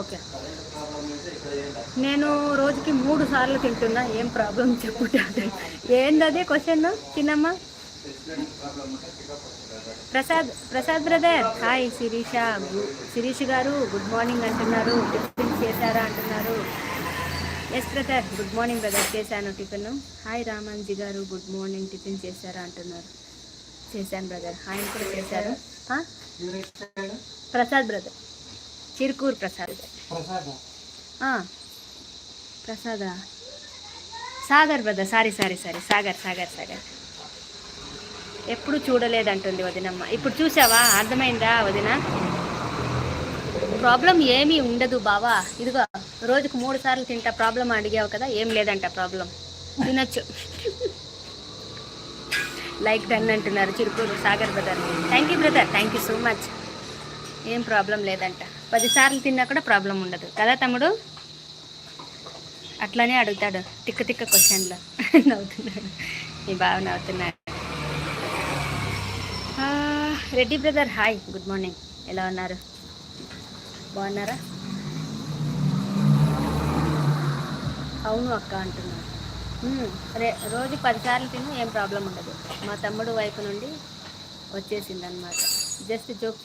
Okay. నేను రోజుకి 3 సార్లు తింటున్నా, ఏం ప్రాబ్లం చెప్పుట. ఏందది క్వశ్చన్ చిన్నమ్మ? Prasad brother hi. శిరీష్ గారు గుడ్ మార్నింగ్ అంటున్నారు. టిఫిన్ చేశారా అంటున్నారు. Yes brother, good morning brother, చేశాను టిఫిన్. హాయ్ రామాంజీ గారు గుడ్ మార్నింగ్, టిఫిన్ చేశారా అంటున్నారు. చేశాను బ్రదర్, ఆయన కూడా చేశారు. ప్రసాద్ బ్రదర్, చిరుకూరు ప్రసాద్. ప్రసాదా? Sagar brother, sorry Sagar. ఎప్పుడు చూడలేదంటుంది వదినమ్మ. ఇప్పుడు చూసావా? అర్థమైందా వదిన? ప్రాబ్లం ఏమీ ఉండదు బావా. ఇదిగో రోజుకు 3 సార్లు తింటా. ప్రాబ్లం అడిగావు కదా, ఏం లేదంట ప్రాబ్లం, తినొచ్చు. లైక్ డన్ అంటున్నారు Chirukuru Sagar brother. Thank you brother, thank you so much. ఏం ప్రాబ్లం లేదంట. 10 సార్లు తిన్నా కూడా ప్రాబ్లం ఉండదు కదా తమ్ముడు? అట్లానే అడుగుతాడు తిక్క క్వశ్చన్లో. నవ్వుతున్నాడు మీ బావ, నవ్వుతున్నాడు. Reddy brother hi, good morning, ఎలా ఉన్నారు? బాగున్నారా? అవును అక్క అంటున్నారు. రోజు 10 సార్లు తిని ఏం ప్రాబ్లం ఉండదు. మా తమ్ముడు వైపు నుండి వచ్చేసింది అనమాట. Just joke